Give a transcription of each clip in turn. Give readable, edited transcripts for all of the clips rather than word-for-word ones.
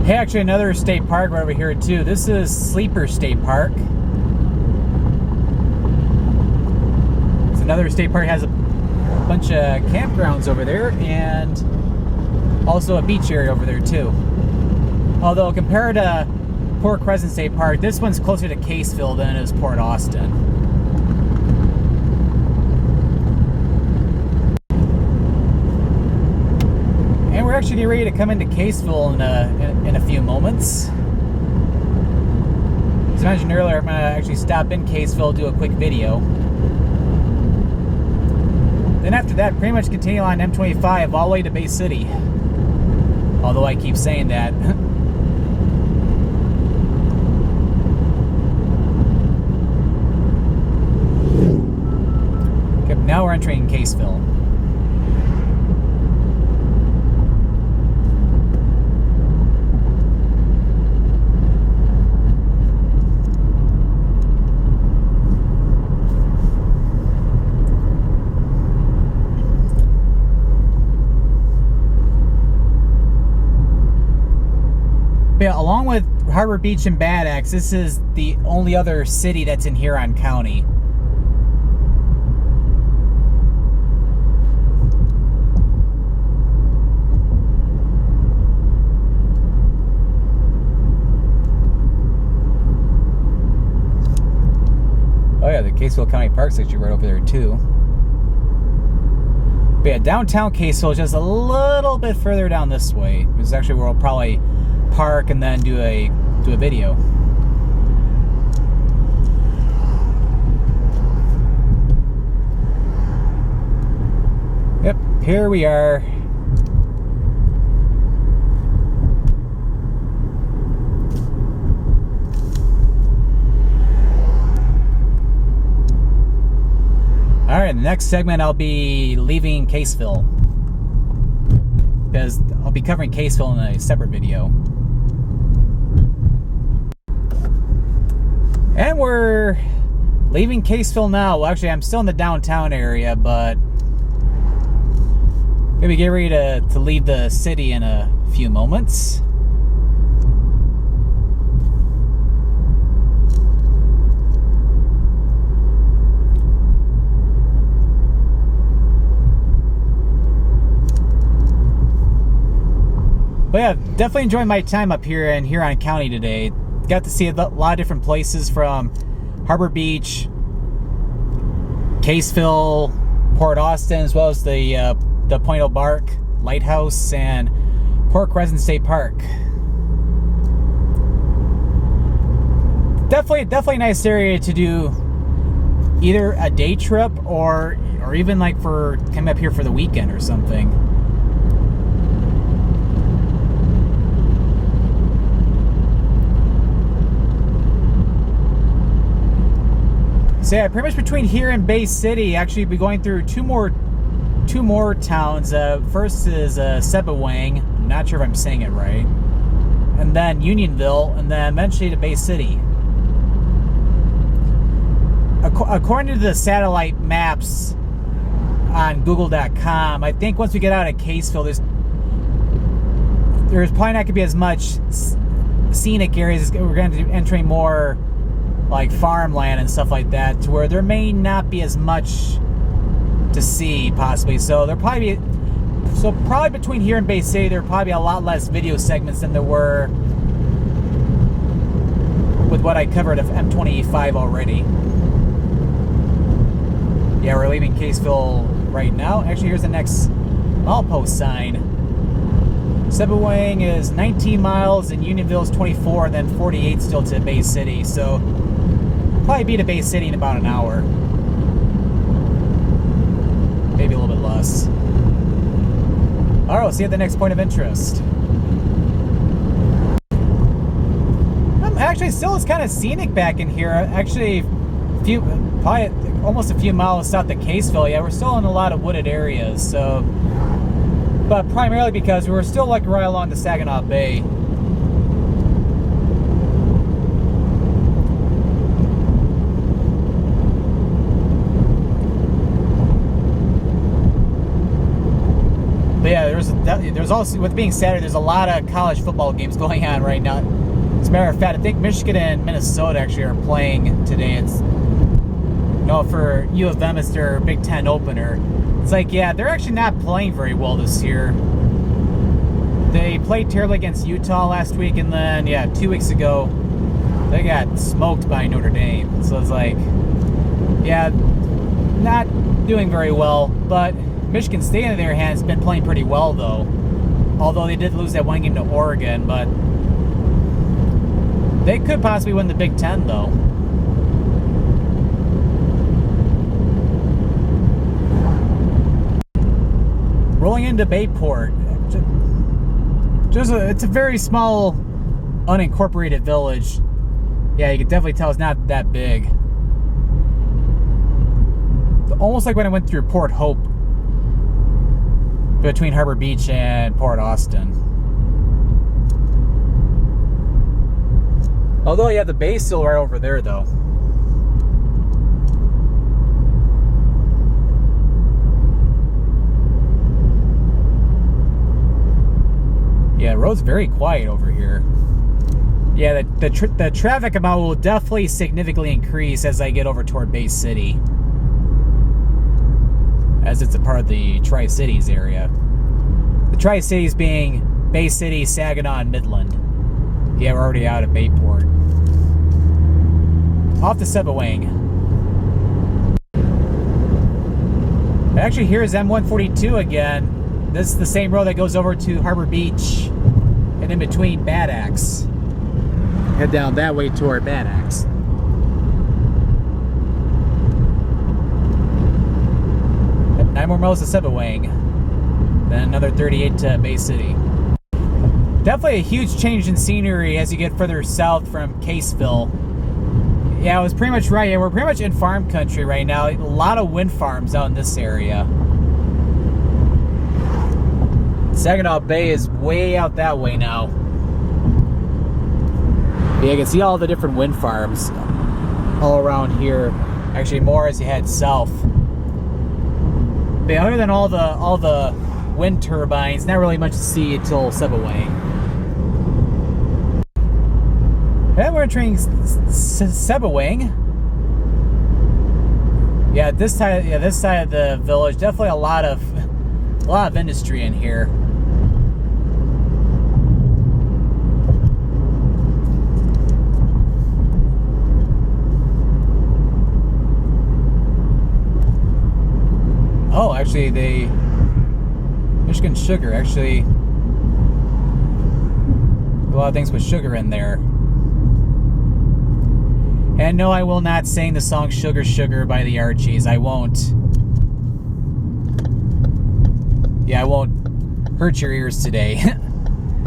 Hey, actually another state park right over here too. This is Sleeper State Park. It's another state park, has a bunch of campgrounds over there and also a beach area over there too. Although compared to Port Crescent State Park, this one's closer to Caseville than it is Port Austin. And we're actually getting ready to come into Caseville in a few moments. As I mentioned earlier, I'm going to actually stop in Caseville, do a quick video. Then after that, pretty much continue on M-25 all the way to Bay City. Although I keep saying that. Okay, now we're entering Caseville. Along with Harbor Beach and Bad Axe, this is the only other city that's in Huron County. Oh yeah, the Caseville County Park's actually right over there too. But yeah, downtown Caseville is just a little bit further down this way. This is actually where we'll probably park and then do a video. Yep, here we are. All right, in the next segment I'll be leaving Caseville because I'll be covering Caseville in a separate video. And we're leaving Caseville now. Well, actually, I'm still in the downtown area, but maybe get ready to leave the city in a few moments. But yeah, definitely enjoying my time up here in Huron County today. Got to see a lot of different places from Harbor Beach, Caseville, Port Austin, as well as the Point O'Bark Lighthouse and Port Crescent State Park. Definitely a nice area to do either a day trip or even like for coming up here for the weekend or something. So yeah, pretty much between here and Bay City, actually be going through two more towns. First is Sebewaing. I'm not sure if I'm saying it right. And then Unionville, and then eventually to Bay City. According to the satellite maps on Google.com, I think once we get out of Caseville, there's probably not going to be as much scenic areas. We're going to be entering more like farmland and stuff like that, to where there may not be as much to see possibly. So probably between here and Bay City, there'll probably be a lot less video segments than there were with what I covered of M-25 already. Yeah, we're leaving Caseville right now. Actually, here's the next milepost sign. Sebewaing is 19 miles and Unionville is 24, and then 48 still to Bay City. So probably be to Bay City in about an hour. Maybe a little bit less. Alright, we'll see you at the next point of interest. Actually, still it's kind of scenic back in here. Actually, probably almost a few miles south of Caseville. Yeah, we're still in a lot of wooded areas. So, but primarily because we're still like right along the Saginaw Bay. But yeah, there's also, with being Saturday, there's a lot of college football games going on right now. As a matter of fact, I think Michigan and Minnesota actually are playing today. It's, you know, for U of M, it's their Big Ten opener. It's like, yeah, they're actually not playing very well this year. They played terribly against Utah last week, and then, yeah, 2 weeks ago, they got smoked by Notre Dame. So it's like, yeah, not doing very well. But Michigan State, on their hand, has been playing pretty well, though. Although they did lose that one game to Oregon, but they could possibly win the Big Ten, though. Rolling into Bayport. It's a very small, unincorporated village. Yeah, you can definitely tell it's not that big. Almost like when I went through Port Hope, between Harbor Beach and Port Austin. Although, yeah, the bay's still right over there, though. Yeah, the road's very quiet over here. Yeah, the traffic amount will definitely significantly increase as I get over toward Bay City, as it's a part of the Tri-Cities area. The Tri-Cities being Bay City, Saginaw, and Midland. Yeah, we're already out of Bayport. Off to Sebewaing. Actually, here's M142 again. This is the same road that goes over to Harbor Beach and in between Bad Axe. Head down that way toward Bad Axe. Yep, 9 more miles to Sebewaing. Then another 38 to Bay City. Definitely a huge change in scenery as you get further south from Caseville. Yeah, I was pretty much right. Yeah, we're pretty much in farm country right now. A lot of wind farms out in this area. Saginaw Bay is way out that way now. Yeah, you can see all the different wind farms all around here. Actually, more as you head south. But other than all the wind turbines, not really much to see until Sebewaing. And we're entering Sebewaing. Yeah, this side of the village, definitely a lot of industry in here. Oh, actually, Michigan Sugar, actually, a lot of things with sugar in there. And no, I will not sing the song Sugar Sugar by the Archies. I won't. Yeah, I won't hurt your ears today.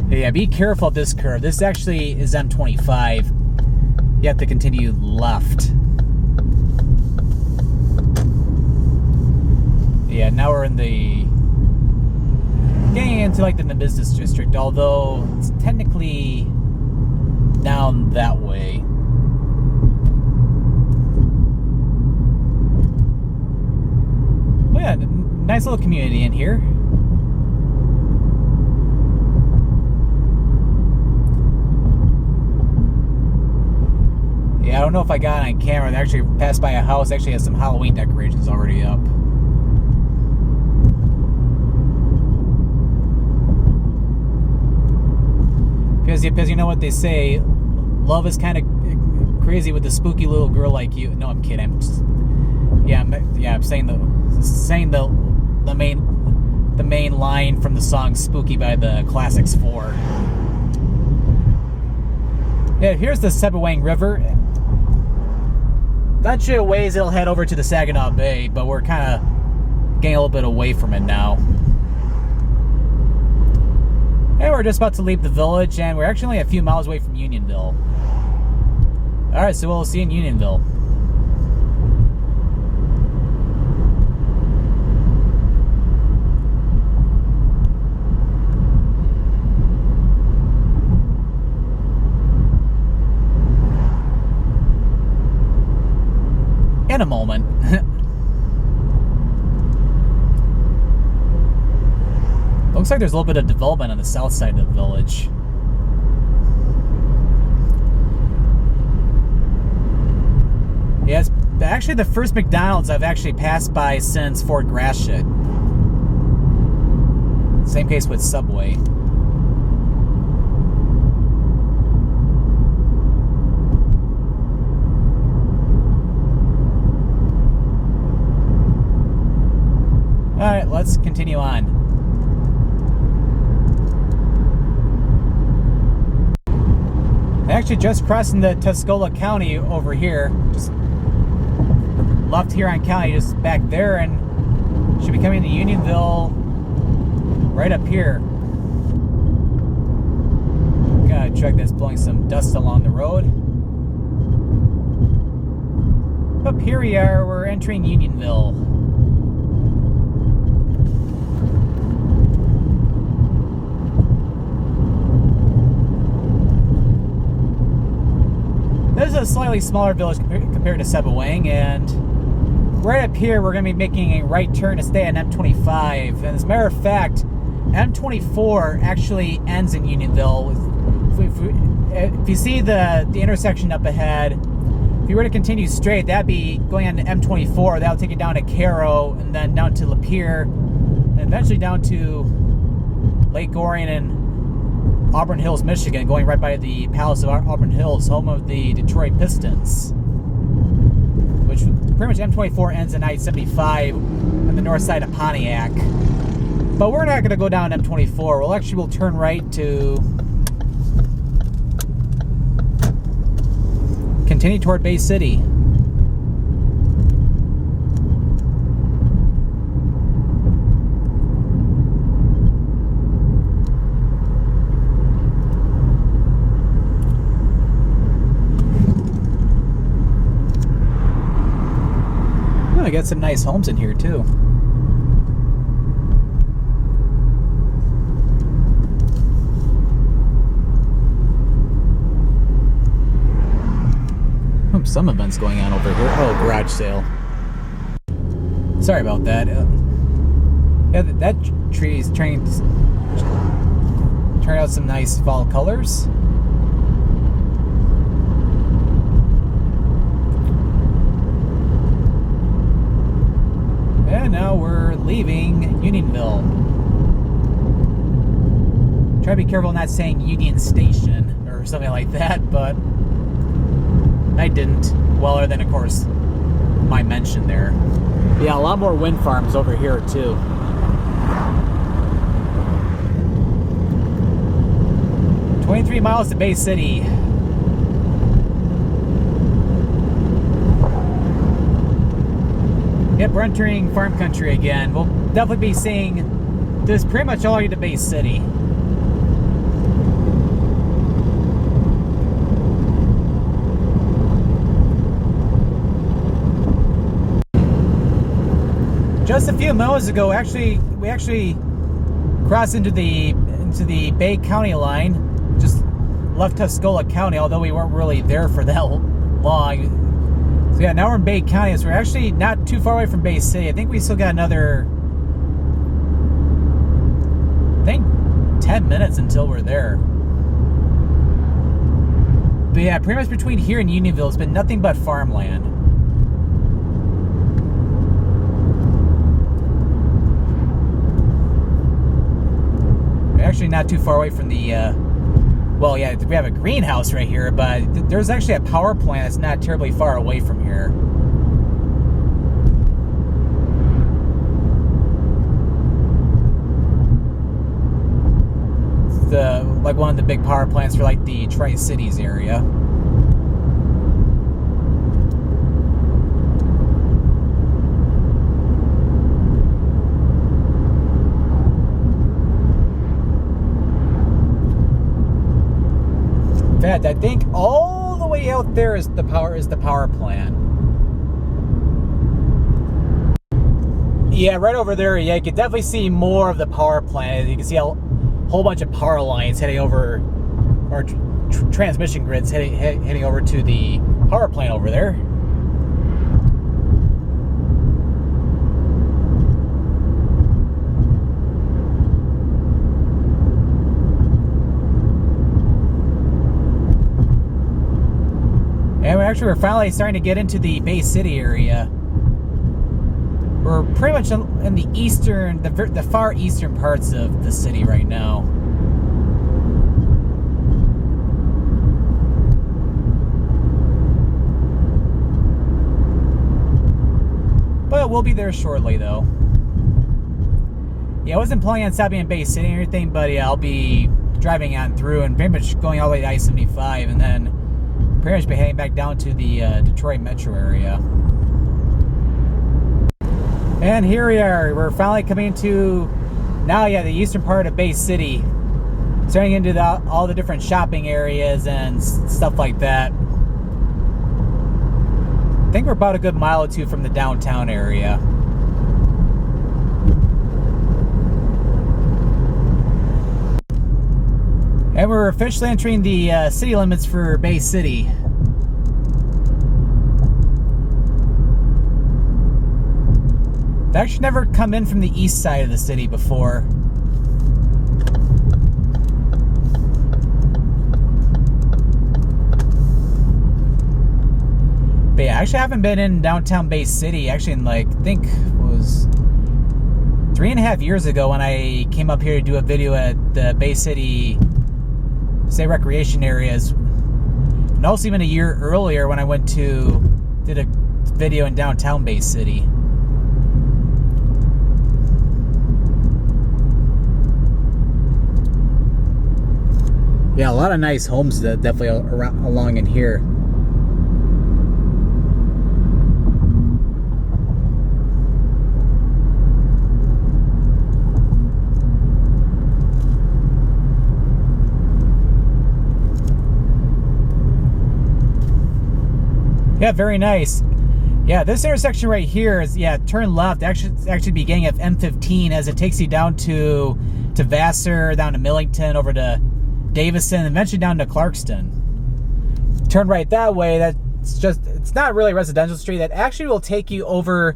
Yeah, be careful of this curve. This actually is M-25. You have to continue left. Yeah, now we're getting into like in the business district, although it's technically down that way. Well, yeah, nice little community in here. Yeah, I don't know if I got it on camera. They actually passed by a house. Actually has some Halloween decorations already up. Because you know what they say, love is kind of crazy with a spooky little girl like you. No, I'm kidding. I'm saying the main line from the song "Spooky" by the Classics 4. Yeah, here's the Sebewaing River. Eventually, a ways it'll head over to the Saginaw Bay, but we're kind of getting a little bit away from it now. And we're just about to leave the village, and we're actually only a few miles away from Unionville. Alright, so we'll see you in Unionville. In a moment. Looks like there's a little bit of development on the south side of the village. Yeah, it's actually the first McDonald's I've actually passed by since Fort Gratiot. Same case with Subway. Alright, let's continue on. I'm actually just crossing the Tuscola County over here. Just left Huron County, just back there, and should be coming to Unionville right up here. Got a truck that's blowing some dust along the road. Up here we are, we're entering Unionville. This is a slightly smaller village compared to Sebewaing, and right up here we're going to be making a right turn to stay on M25. And as a matter of fact, M24 actually ends in Unionville. If you see the intersection up ahead, if you were to continue straight, that'd be going on to M24. That'll take you down to Caro, and then down to Lapeer, and eventually down to Lake Orion and Auburn Hills, Michigan, going right by the Palace of Auburn Hills, home of the Detroit Pistons. Which pretty much M24 ends in I-75 on the north side of Pontiac. But we're not going to go down M24. We'll turn right to continue toward Bay City. I got some nice homes in here too. Oh, some events going on over here. Oh, garage sale. Sorry about that. Yeah, that tree is trying to turn out some nice fall colors. And now we're leaving Unionville. Try to be careful not saying Union Station or something like that, but I didn't. Well, other than, of course, my mention there. Yeah, a lot more wind farms over here, too. "23 miles to Bay City." Yep, we're entering farm country again. We'll definitely be seeing this pretty much all the way to Bay City. Just a few moments ago, we actually crossed into the Bay County line. Just left Tuscola County, although we weren't really there for that long. So yeah, now we're in Bay County, so we're actually not too far away from Bay City. I think we still got another, 10 minutes until we're there. But yeah, pretty much between here and Unionville, it's been nothing but farmland. We're actually not too far away from the, well, yeah, we have a greenhouse right here, but there's actually a power plant that's not terribly far away from here. It's like one of the big power plants for like the Tri-Cities area. In fact, I think all the way out there is the power plant. Yeah, right over there. Yeah, you can definitely see more of the power plant. You can see a whole bunch of power lines heading over, or transmission grids heading over to the power plant over there. we're finally starting to get into the Bay City area. We're pretty much in the eastern, the far eastern parts of the city right now. But we'll be there shortly, though. Yeah, I wasn't planning on stopping in Bay City or anything, but yeah, I'll be driving on through and pretty much going all the way to I-75, and then pretty much be heading back down to the Detroit metro area. And here we are. We're finally coming to now, yeah, the eastern part of Bay City. Starting into all the different shopping areas and stuff like that. I think we're about a good mile or two from the downtown area. And we're officially entering the city limits for Bay City. I've actually never come in from the east side of the city before. But yeah, I actually haven't been in downtown Bay City actually in like, I think it was 3.5 years ago when I came up here to do a video at the Bay City State Recreation areas. And also even a year earlier when I did a video in downtown Bay City. Yeah, a lot of nice homes definitely along in here. Yeah, very nice. Yeah, this intersection right here is, yeah, turn left. Actually beginning at M15 as it takes you down to Vassar, down to Millington, over to Davison, and eventually down to Clarkston. Turn right that way. It's not really a residential street. That actually will take you over.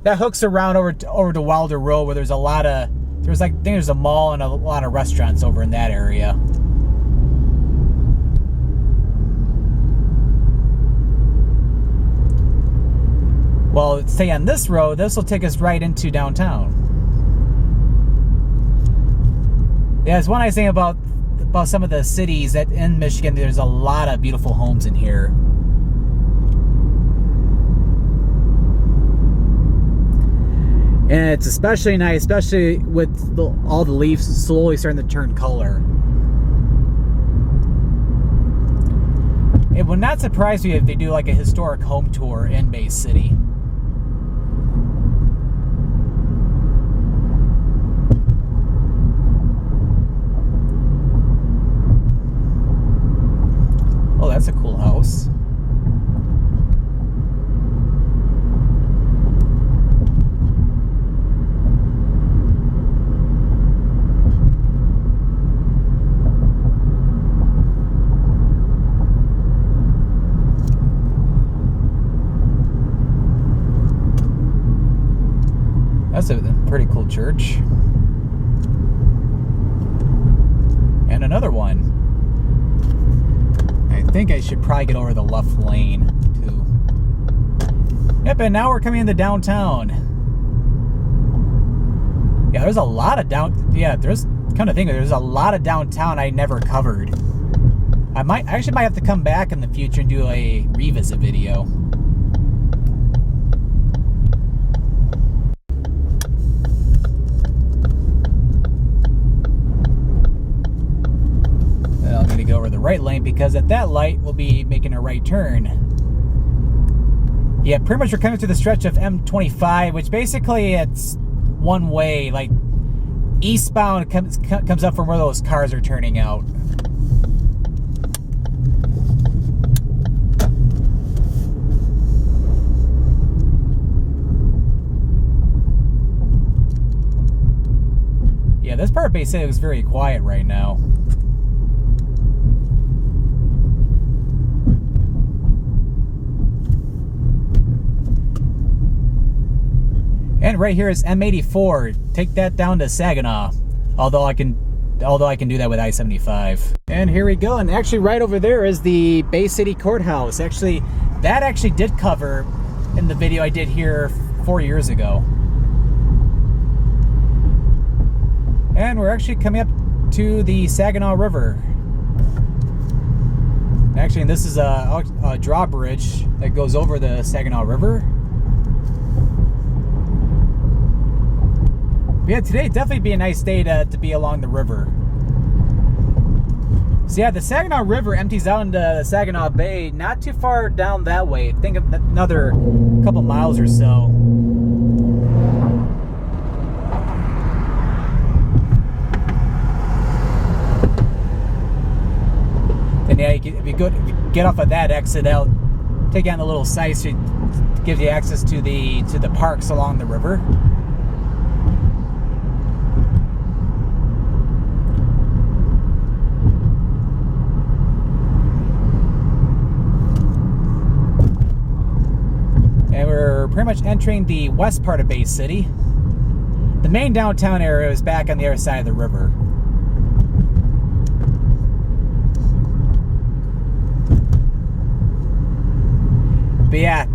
That hooks around over to Wilder Road, where there's a mall and a lot of restaurants over in that area. Well, stay on this road. This will take us right into downtown. Yeah, it's one nice thing about some of the cities that in Michigan. There's a lot of beautiful homes in here. And it's especially nice, especially with all the leaves slowly starting to turn color. It would not surprise me if they do like a historic home tour in Bay City. Oh, that's a cool house. That's a pretty cool church. And another one. I think I should probably get over the left lane too. Yep, and now we're coming into downtown. Yeah, there's a lot of there's a lot of downtown I never covered. I actually might have to come back in the future and do a revisit video. I'm going to go over the right lane because at that light we'll be making a right turn. Yeah, pretty much we're coming to the stretch of M25, which basically it's one way, like eastbound comes up from where those cars are turning out. Yeah, this part of Bay City is very quiet right now. And right here is M84. Take that down to Saginaw. Although I can do that with I-75. And here we go. And actually right over there is the Bay City Courthouse. Actually, that actually did cover in the video I did here 4 years ago. And we're actually coming up to the Saginaw River. Actually, this is a drawbridge that goes over the Saginaw River. But yeah, today definitely be a nice day to be along the river. So yeah, the Saginaw River empties out into the Saginaw Bay, not too far down that way. I think another couple miles or so. And yeah, if you get off of that exit, that'll take you on the little side street, gives you access to the parks along the river. And we're pretty much entering the west part of Bay City. The main downtown area is back on the other side of the river. But yeah,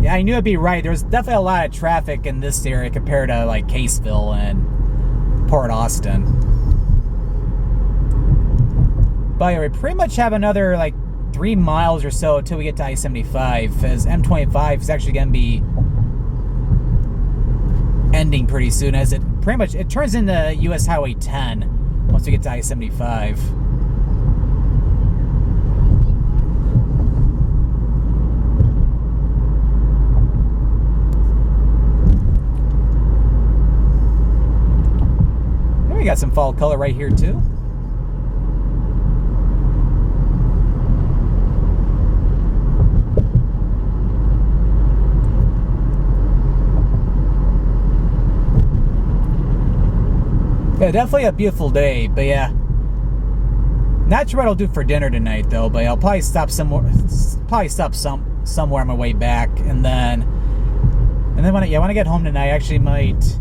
I knew I'd be right. There's definitely a lot of traffic in this area compared to like Caseville and Port Austin. But yeah, we pretty much have another like 3 miles or so until we get to I-75, as M-25 is actually going to be ending pretty soon, as it pretty much turns into US Highway 10 once we get to I-75. We got some fall color right here too. Yeah, definitely a beautiful day, but yeah. Not sure what I'll do for dinner tonight though, but I'll probably stop somewhere on my way back, and then when I get home tonight, I actually might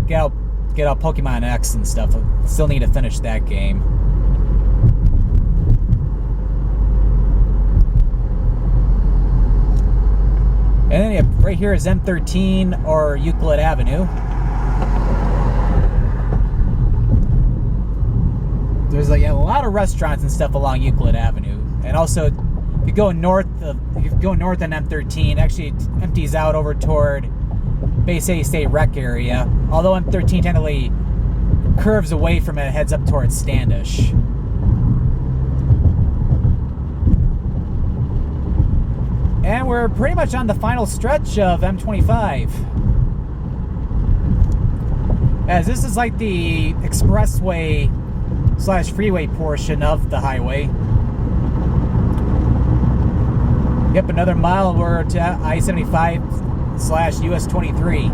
get out Pokemon X and stuff. I still need to finish that game. And then yeah, right here is M13 or Euclid Avenue. There's like a lot of restaurants and stuff along Euclid Avenue, and also if you go north on M13, actually it empties out over toward Bay City State Rec area, although M13 technically curves away from it, heads up towards Standish. And we're pretty much on the final stretch of M25, as this is like the expressway / freeway portion of the highway. Yep, another mile, we're to I-75 / US 23.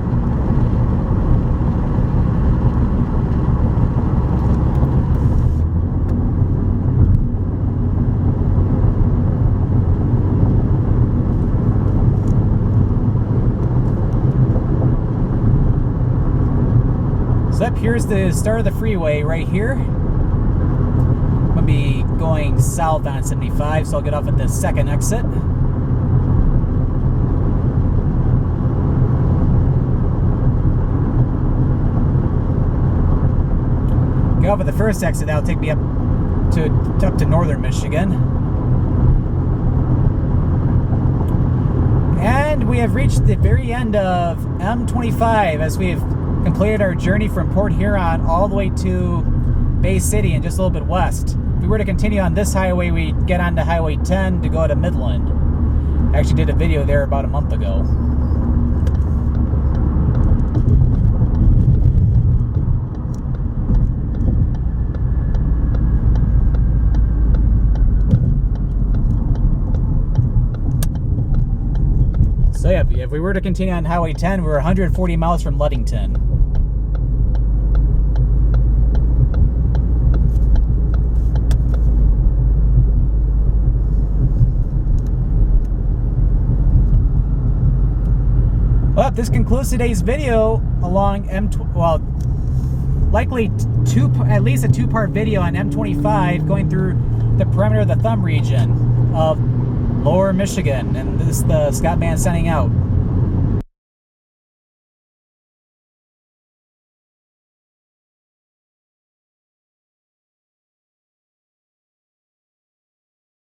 So up here's the start of the freeway right here. I'm gonna be going south on 75, so I'll get off at the second exit. Get off at the first exit, that'll take me up to northern Michigan. And we have reached the very end of M25, as we have completed our journey from Port Huron all the way to Bay City and just a little bit west. If we were to continue on this highway, we'd get onto Highway 10 to go to Midland. I actually did a video there about a month ago. So yeah, if we were to continue on Highway 10, we're 140 miles from Ludington. Well, this concludes today's video along likely at least a two-part video on M25 going through the perimeter of the thumb region of Lower Michigan. And this is the Scott Man signing out.